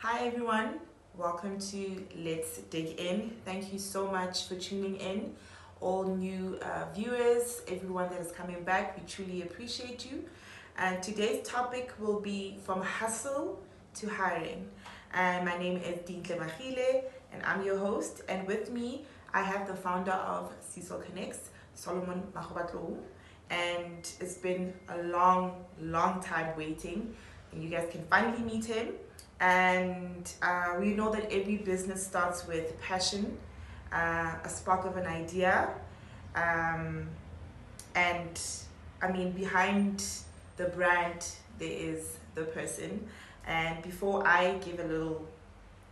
Hi everyone, welcome to Let's Dig In. Thank you so much for tuning in. All new viewers, everyone that is coming back, we truly appreciate you. And today's topic will be from hustle to hiring. And my name is Dintle Magile, and I'm your host. And with me, I have the founder of Sisol Connex, Solomon Mahobatlo. And it's been a long time waiting. And you guys can finally meet him. And we know that every business starts with passion, a spark of an idea, and I mean, behind the brand, there is the person. And before I give a little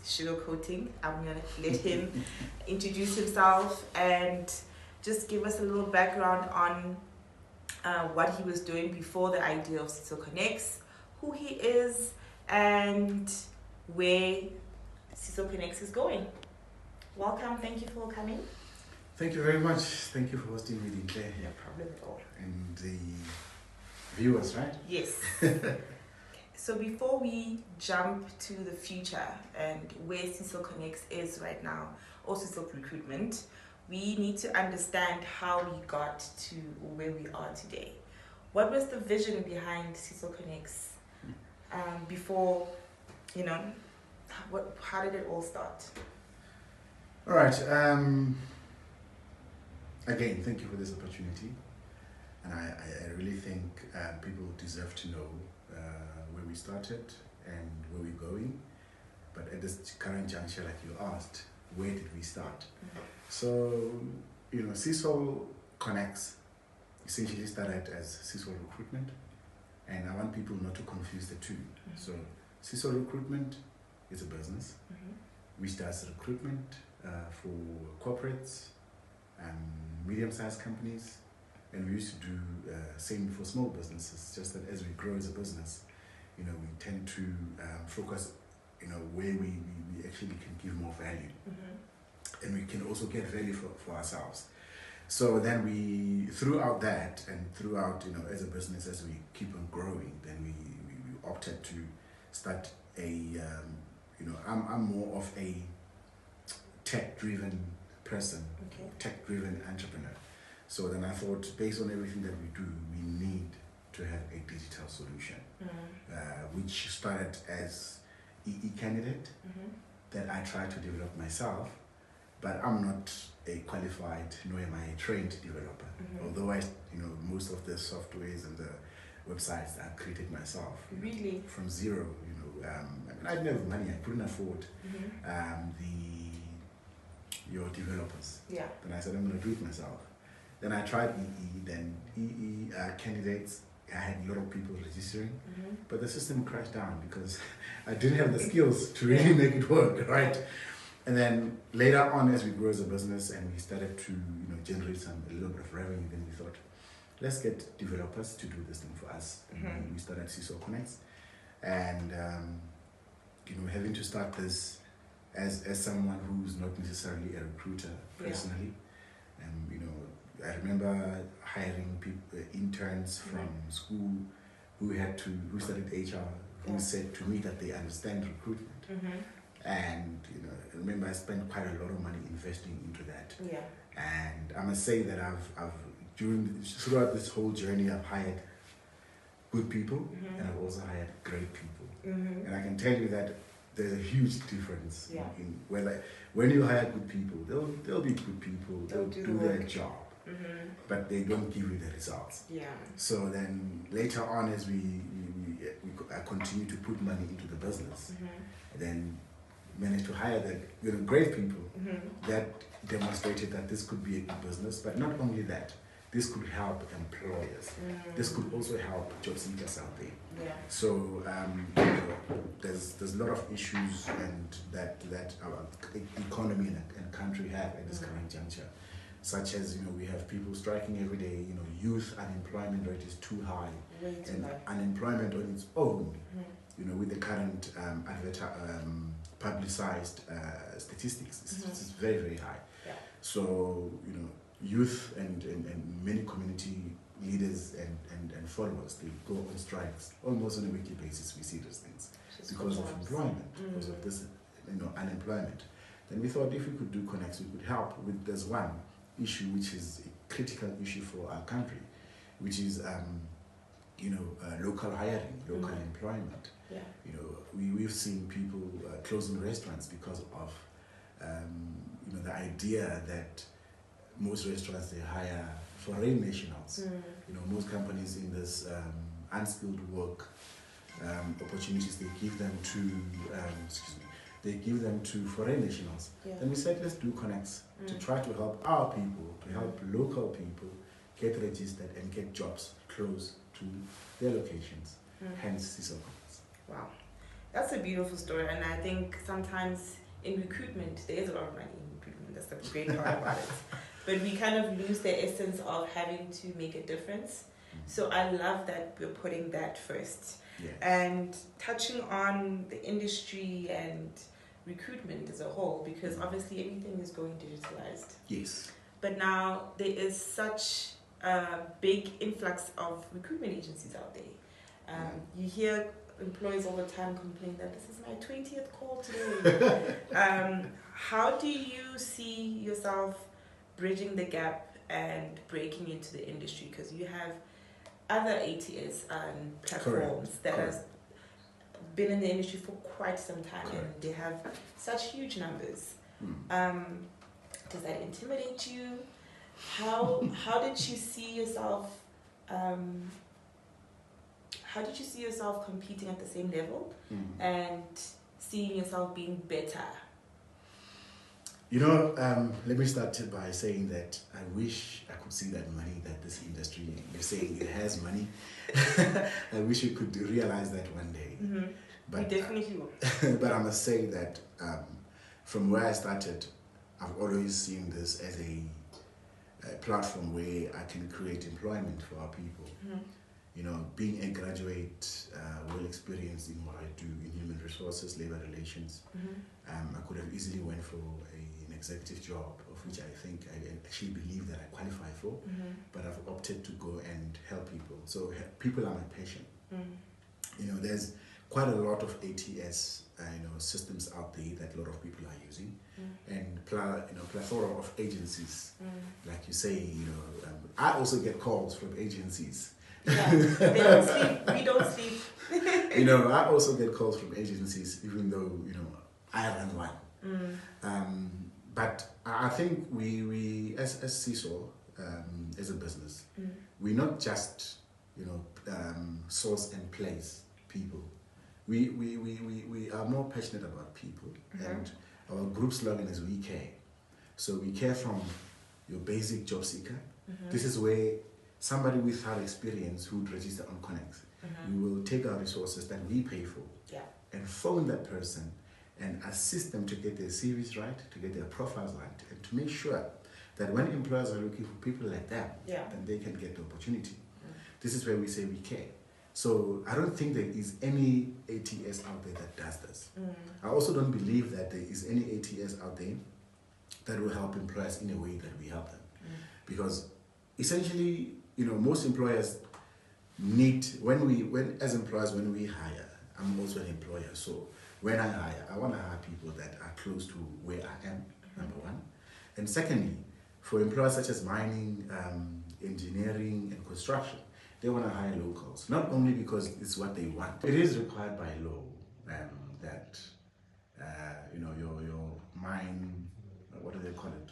sugar coating, I'm gonna let him introduce himself and just give us a little background on what he was doing before the idea of Sisol Connex, who he is, and where Sisol Connex is going. Welcome, thank you for coming. Thank you very much. Thank you for hosting me, Dintle. No problem at all. And the viewers, right? Yes. So before we jump to the future and where Sisol Connex is right now, or Sisol Recruitment, we need to understand how we got to where we are today. What was the vision behind Sisol Connex before, how did it all start? All right. Again, thank you for this opportunity. And I really think people deserve to know where we started and where we're going. But at this current juncture, like you asked, where did we start? Mm-hmm. So, Sisol Connex essentially started as Sisol Recruitment. And I want people not to confuse the two. Mm-hmm. So, Sisol Recruitment is a business which does recruitment for corporates and medium-sized companies, and we used to do same for small businesses. Just that as we grow as a business, we tend to focus, where we actually can give more value, and we can also get value for ourselves. So then we, throughout that and throughout, as a business, as we keep on growing, then we opted to start a, I'm more of a tech-driven person, tech-driven entrepreneur. So then I thought, based on everything that we do, we need to have a digital solution, which started as EE candidate that I tried to develop myself, but I'm not a qualified, nor am I a trained developer. Although most of the softwares and the websites I created myself. Really? From zero, I didn't have money, I couldn't afford your developers. Yeah. Then I said, I'm going to do it myself. Then I tried EE, then EE candidates, I had a lot of people registering, but the system crashed down because I didn't have the skills to really make it work, right? And then later on, as we grew as a business and we started to generate a little bit of revenue, then we thought, let's get developers to do this thing for us. And we started Sisol Connex, and having to start this as someone who's not necessarily a recruiter personally, and I remember hiring interns from school who studied HR, who said to me that they understand recruitment. And I remember I spent quite a lot of money investing into that. Yeah. And I must say that I've throughout this whole journey, I've hired good people, and I've also hired great people. And I can tell you that there's a huge difference in whether when you hire good people, they'll be good people, they'll do their job, but they don't give you the results. Yeah. So then later on, as I continue to put money into the business, then managed to hire the great people that demonstrated that this could be a good business. But not only that, this could help employers. This could also help job seekers out there. Yeah. So there's a lot of issues and that our economy and country have at this current juncture, such as we have people striking every day. Youth unemployment rate is too high, and unemployment on its own, with the current publicized statistics, it's very, very high. Yeah. So youth and many community leaders and followers, they go on strikes almost on a weekly basis. We see those things because of employment, because of this, unemployment. Then we thought if we could do Connex, we could help with this one issue, which is a critical issue for our country, which is local hiring, local employment. Yeah. We've seen people closing restaurants because of the idea that most restaurants, they hire foreign nationals. Most companies in this unskilled work opportunities, they give them to foreign nationals. Yeah. Then we said, let's do Connex to try to help our people, to help local people get registered and get jobs close to their locations. Hence Sisol Connex. Wow, that's a beautiful story, and I think sometimes in recruitment there is a lot of money in recruitment. That's the great part about it. But we kind of lose the essence of having to make a difference. So I love that we're putting that first. Yes. And touching on the industry and recruitment as a whole, because obviously everything is going digitalized. Yes. But now there is such a big influx of recruitment agencies out there. You hear employees all the time complain that this is my 20th call today. How do you see yourself bridging the gap and breaking into the industry? Because you have other ATS and platforms that have been in the industry for quite some time, and they have such huge numbers. Does that intimidate you? How did you see yourself? How did you see yourself competing at the same level and seeing yourself being better? Let me start by saying that I wish I could see that money that this industry, you're saying it has money. I wish we could realize that one day. But, we definitely will. But I must say that from where I started, I've always seen this as a platform where I can create employment for our people. Being a graduate, well experienced in what I do in human resources, labor relations, I could have easily went for an executive job, of which I think I actually believe that I qualify for, but I've opted to go and help people. So people are my passion. There's quite a lot of ATS systems out there that a lot of people are using, and plethora of agencies. Like you say, I also get calls from agencies. Yeah, they don't sleep. We don't sleep. I also get calls from agencies, even though I run one. But I think we as Sisol, as a business, we not just source and place people. We are more passionate about people, and our group slogan is "We Care." So we care from your basic job seeker. This is where somebody without experience who would register on Connex, we will take our resources that we pay for and phone that person and assist them to get their CVs right, to get their profiles right, and to make sure that when employers are looking for people like that, then they can get the opportunity. This is where we say we care. So I don't think there is any ATS out there that does this. I also don't believe that there is any ATS out there that will help employers in a way that we help them. Because essentially, most employers need, as employers, when we hire, I'm also an employer, so when I hire, I want to hire people that are close to where I am, number one. And secondly, for employers such as mining, engineering, and construction, they want to hire locals, not only because it's what they want. It is required by law that your mine, what do they call it?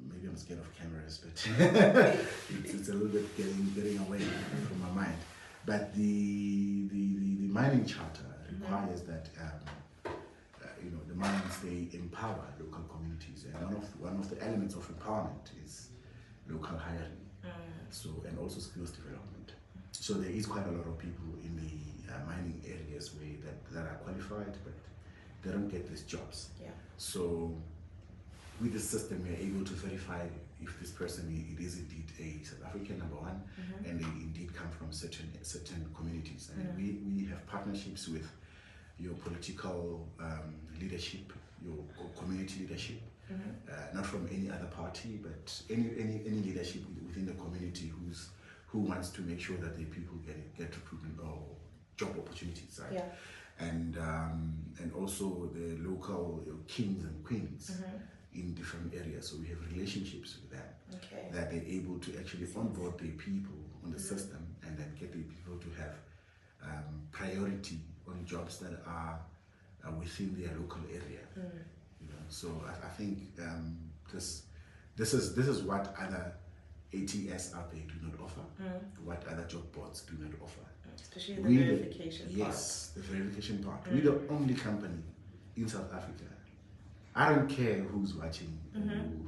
Maybe I'm scared of cameras, but it's a little bit getting away from my mind. But the mining charter requires that the mines, they empower local communities, and one of the elements of empowerment is local hiring. So, and also skills development. So there is quite a lot of people in the mining areas that are qualified, but they don't get these jobs. So with the system, we are able to verify if this person it is indeed a South African, number one, and they indeed come from certain communities. And we have partnerships with your political leadership, your community leadership, not from any other party, but any leadership within the community who wants to make sure that the people get recruitment or job opportunities, right? Yeah. And also the local kings and queens in different areas. So we have relationships with them, that they're able to actually onboard the people on the system and then get the people to have priority on jobs that are within their local area. You know, so I think this is what other ATS out there do not offer, what other job boards do not offer. Especially the verification part. Yes, the verification part. We're the only company in South Africa. I don't care who's watching,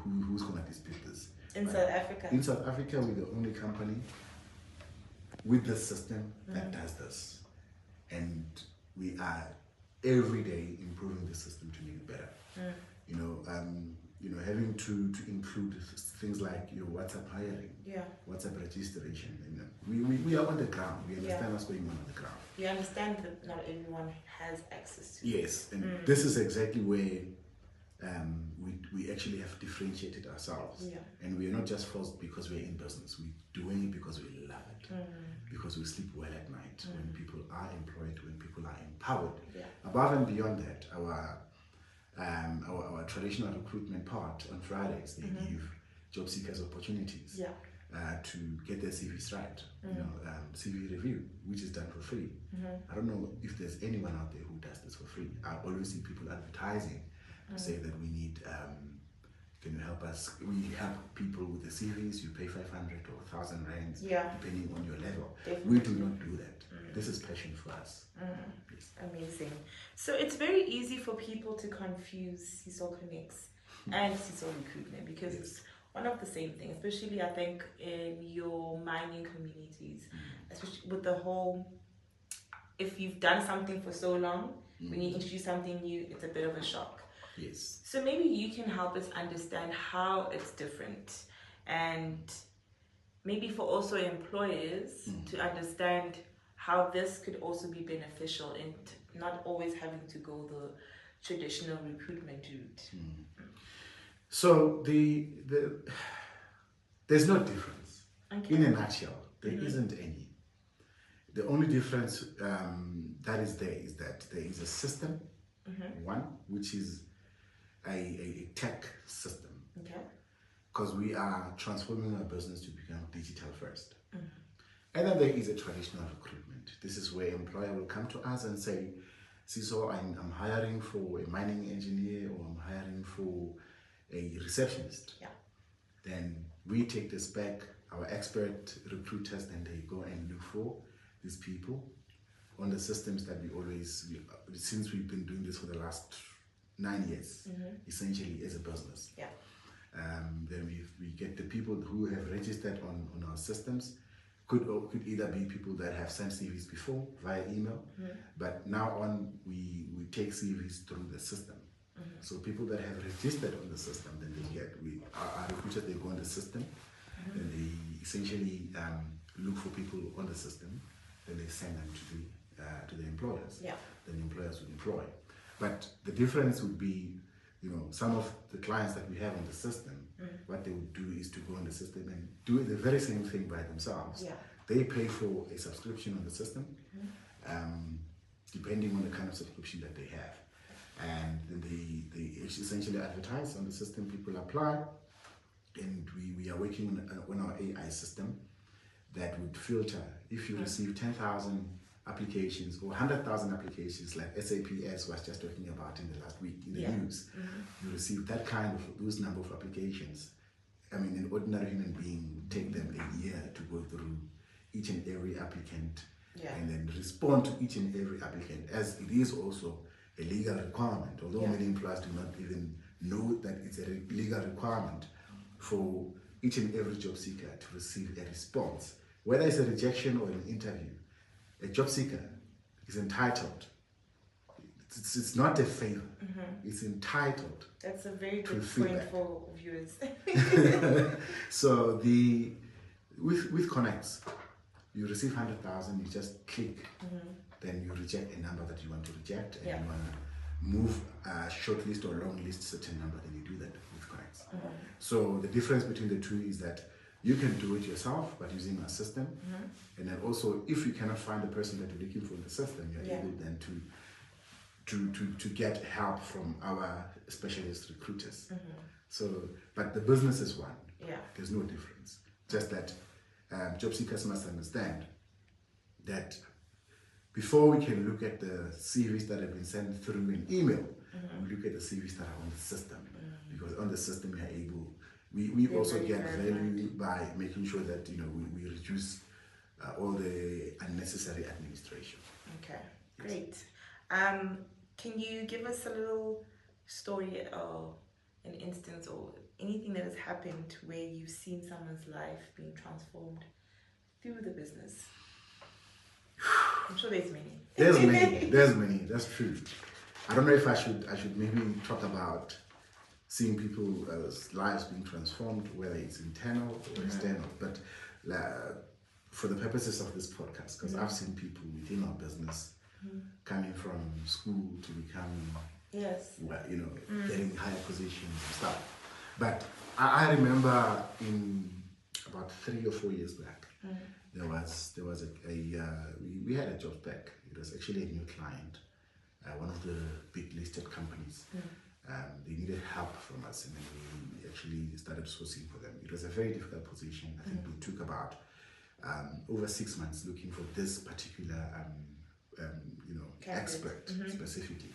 who's going to dispute this. In South Africa? In South Africa, we're the only company with the system that does this. And we are every day improving the system to make it better. Having to include things like your WhatsApp hiring, WhatsApp registration. We are on the ground. We understand what's going on the ground. You understand that not everyone has access to Yes, and this is exactly where we actually have differentiated ourselves. And we are not just forced because we're in business. We're doing it because we love it, because we sleep well at night, when people are employed, when people are empowered. Above and beyond that, our traditional recruitment part on Fridays, they give job seekers opportunities to get their CVs right. CV review, which is done for free. I don't know if there's anyone out there who does this for free. I always see people advertising to say that we need, can you help us? We help people with the CVs. You pay 500 or 1,000 rands, depending on your level. We do not do that. This is passion for us. Yes. Amazing. So it's very easy for people to confuse Sisol Connex and Sisol Recruitment, because it's one of the same thing, especially I think in your mining communities, especially with the whole, if you've done something for so long, when you introduce something new, it's a bit of a shock. Yes. So maybe you can help us understand how it's different, and maybe for also employers to understand how this could also be beneficial in not always having to go the traditional recruitment route. So there's no difference. In a nutshell, there isn't any. The only difference that is that there is a system, one, which is a tech system. Because we are transforming our business to become digital first. And then there is a traditional recruitment. This is where employer will come to us and say, Sisol, I'm hiring for a mining engineer, or I'm hiring for a receptionist. Then we take this back, our expert recruiters, and they go and look for these people on the systems that since we've been doing this for the last 9 years, essentially as a business. Then we get the people who have registered on our systems. Could either be people that have sent CVs before via email, but now on we take CVs through the system. So people that have registered on the system, then our recruiters, they go on the system, and they essentially look for people on the system, then they send them to the employers. Then the employers will employ. But the difference would be, some of the clients that we have on the system, what they would do is to go on the system and do the very same thing by themselves. They pay for a subscription on the system, depending on the kind of subscription that they have. And then they essentially advertise on the system, people apply, and we are working on our AI system that would filter. If you receive 10,000 applications or 100,000 applications, like SAPS was just talking about in the last week in the news, you receive those number of applications. I mean, an ordinary human being take them a year to go through each and every applicant and then respond to each and every applicant, as it is also a legal requirement, although many employers do not even know that it's a legal requirement for each and every job seeker to receive a response, whether it's a rejection or an interview. A job seeker is entitled. It's not a favor. It's entitled. That's a very good point for viewers. So with Connex, you receive 100,000. You just click then you reject a number that you want to reject, and Yeah. you want to move a short list or long list certain number, then you do that with Connex. So the difference between the two is that you can do it yourself, but using a system. And then also, if you cannot find the person that you're looking for in the system, you're able then to get help from our specialist recruiters. So, but the business is one. Yeah. There's no difference. Just that job seekers must understand that before we can look at the CVs that have been sent through an email, we look at the CVs that are on the system. Because on the system we are able, we also get value by making sure that we reduce all the unnecessary administration. Okay, great. Can you give us a little story or an instance or anything that has happened where you've seen someone's life being transformed through the business? I'm sure there's many. There's many. That's true. I don't know if I should maybe talk about seeing people's lives being transformed, whether it's internal or external. But for the purposes of this podcast, because I've seen people within our business coming from school to become, getting higher positions and stuff. But I remember in about 3 or 4 years back, there was we had a job spec. It was actually a new client, one of the big listed companies. They needed help from us, and then we actually started sourcing for them. It was a very difficult position. I think we took about over 6 months looking for this particular expert specifically.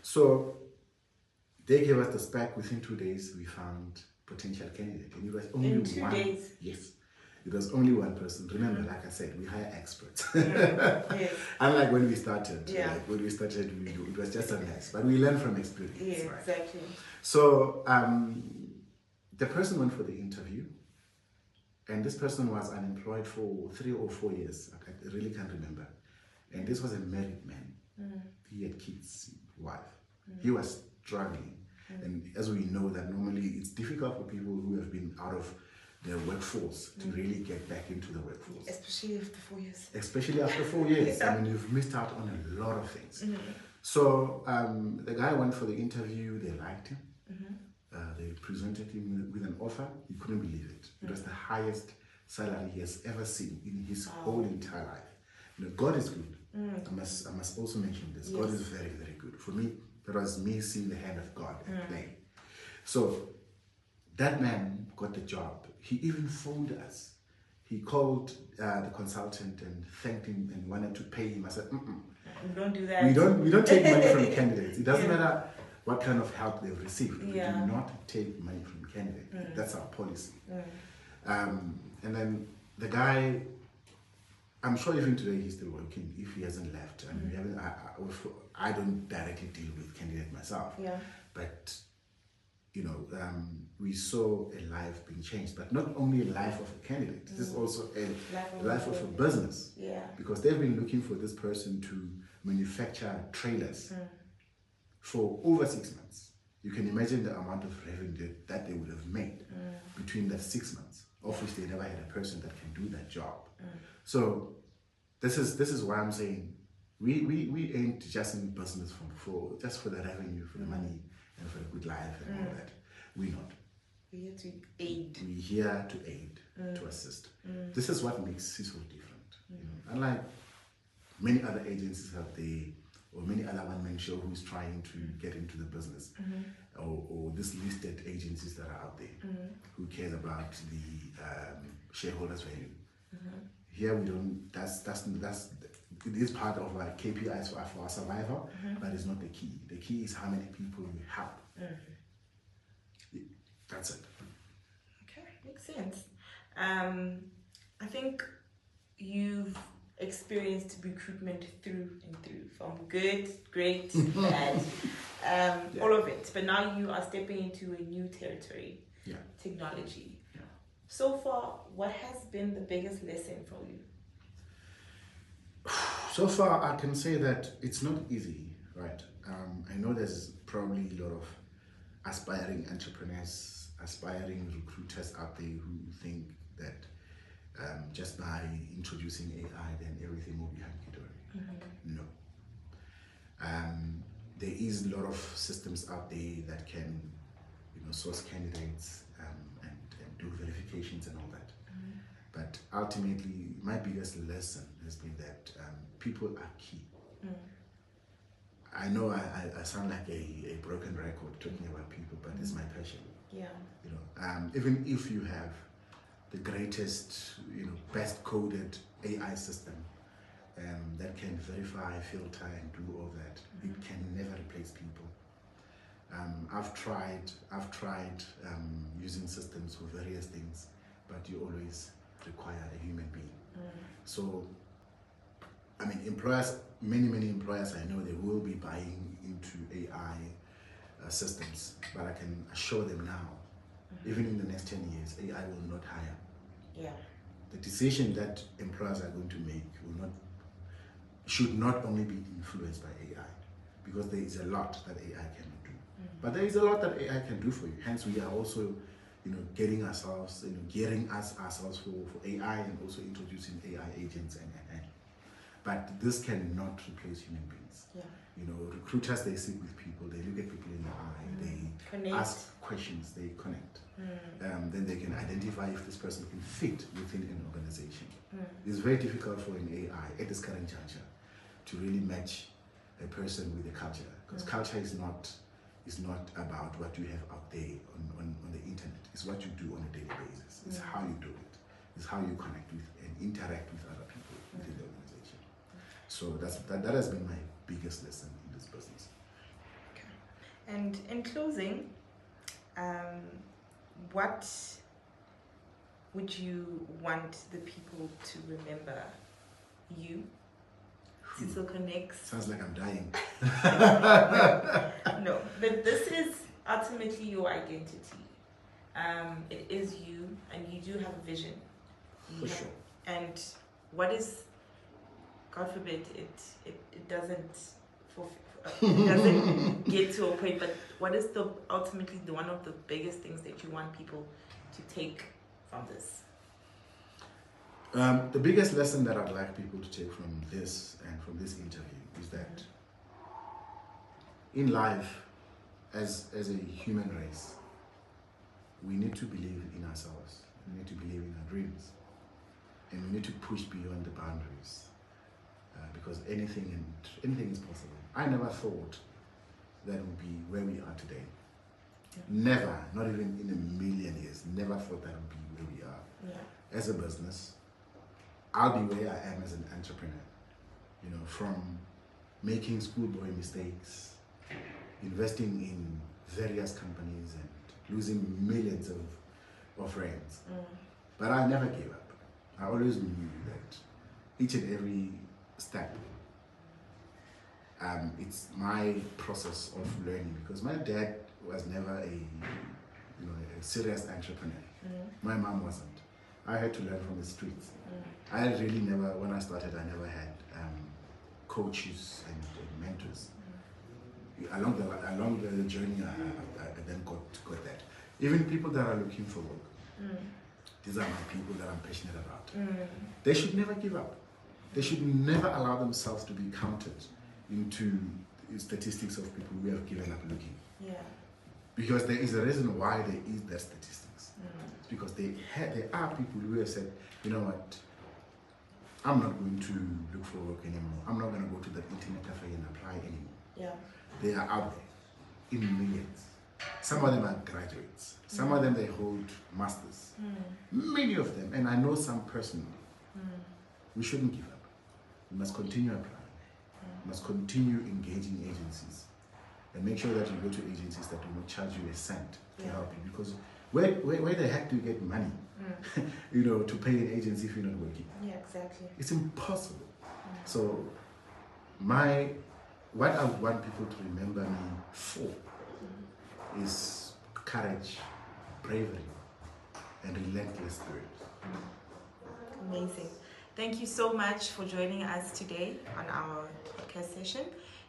So they gave us the spec. Within 2 days, we found potential candidate, and it was only in 2 one. days. Yes. It was only one person. Remember, like I said, we hire experts. Yes. Unlike when we started. Yeah. Like when we started, it was just a mess. But we learned from experience. Yeah, right? exactly. So the person went for the interview, and this person was unemployed for 3 or 4 years. I really can't remember. And this was a married man. He had kids, wife. He was struggling. And as we know that normally it's difficult for people who have been out of the workforce to really get back into the workforce. Especially after 4 years. Especially after 4 years. Yeah. I mean, you've missed out on a lot of things. So the guy went for the interview, they liked him. They presented him with an offer. He couldn't believe it. It was the highest salary he has ever seen in his whole entire life. God is good. I must also mention this. God is very, very good. For me, that was me seeing the hand of God at play. So that man got the job. He even phoned us. He called the consultant and thanked him and wanted to pay him. I said, We don't do that. we don't take money from candidates. It doesn't matter what kind of help they've received. We do not take money from candidates. That's our policy. And then the guy, I'm sure even today he's still working if he hasn't left. And we haven't. I don't directly deal with candidates myself. But we saw a life being changed, but not only a life of a candidate. This is also a life of a business. Because they've been looking for this person to manufacture trailers for over 6 months. You can imagine the amount of revenue that they would have made between that 6 months, of which they never had a person that can do that job. So this is why I'm saying we ain't just in business for the revenue, for the money, and for a good life and all that. We're not. We're here to aid. We're here to aid, to assist. This is what makes Sisol different. Unlike many other agencies out there, or many other one-man show who's trying to get into the business, or these listed agencies that are out there, who cares about the shareholders' value. Here we don't. It is part of our KPIs for our survival, but it's not the key. The key is how many people we help. That's it. Okay, makes sense. I think you've experienced recruitment through and through, from good, great, bad, all of it. But now you are stepping into a new territory, technology. So far, what has been the biggest lesson for you? So far, I can say that it's not easy, right? I know there's probably a lot of aspiring entrepreneurs, aspiring recruiters out there who think that just by introducing AI, then everything will be hunky-dory. No. There is a lot of systems out there that can, source candidates and do verifications and all that. But ultimately, my biggest lesson has been that people are key. I know I sound like a broken record talking about people, but it's my passion. Yeah. Even if you have the greatest, best coded AI system that can verify, filter, and do all that, it can never replace people. I've tried using systems for various things, but you always require a human being. So, employers, many employers I know, they will be buying into AI systems, but I can assure them now, even in the next 10 years, AI will not hire. Yeah. The decision that employers are going to make should not only be influenced by AI, because there is a lot that AI cannot do. But there is a lot that AI can do for you. Hence, we are also, getting ourselves, gearing ourselves for AI, and also introducing AI agents and. But this cannot replace human beings. Yeah. Recruiters, they sit with people, they look at people in the eye, they ask questions, they connect. Then they can identify if this person can fit within an organization. It's very difficult for an AI at this current juncture to really match a person with a culture, because culture is not about what you have out there on the internet. It's what you do on a daily basis. It's how you do it. It's how you connect with and interact with other people within the organization. So that has been my biggest lesson in this business. Okay. And in closing, what would you want the people to remember you, Sisol Connex? Sounds like I'm dying. No, but this is ultimately your identity. It is you, and you do have a vision. Sure. And what is, God forbid, it doesn't get to a point, but what is ultimately one of the biggest things that you want people to take from this? The biggest lesson that I'd like people to take from this and from this interview is that in life, as a human race, we need to believe in ourselves. We need to believe in our dreams, and we need to push beyond the boundaries, because anything is possible. I never thought that would be where we are today. Yeah. Never, not even in a million years, never thought that would be where we are. Yeah. As a business, I'll be where I am as an entrepreneur. From making schoolboy mistakes, investing in various companies, and losing millions of rands. But I never gave up. I always knew that each and every step, it's my process of learning, because my dad was never a serious entrepreneur. My mom wasn't. I had to learn from the streets. I really never, when I started, I never had coaches and mentors. Along the journey, I then got that. Even people that are looking for work, these are my people that I'm passionate about. They should never give up. They should never allow themselves to be counted into statistics of people who have given up looking. Yeah. Because there is a reason why there is that statistics. It's because there are people who have said, you know what, I'm not going to look for work anymore. I'm not going to go to the internet cafe and apply anymore. Yeah. They are out there in millions. Some of them are graduates. Some of them, they hold masters. Many of them, and I know some personally. We shouldn't give up. We must continue applying. We must continue engaging agencies, and make sure that you go to agencies that will not charge you a cent to help you. Because where the heck do you get money, to pay an agency if you're not working? Yeah, exactly. It's impossible. So what I would want people to remember me for is courage, bravery, and relentless spirit. Amazing. Thank you so much for joining us today on our podcast session.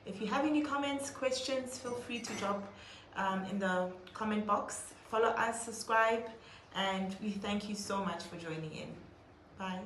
If you have any comments, questions, feel free to drop in the comment box. Follow us, subscribe, and we thank you so much for joining in. Bye.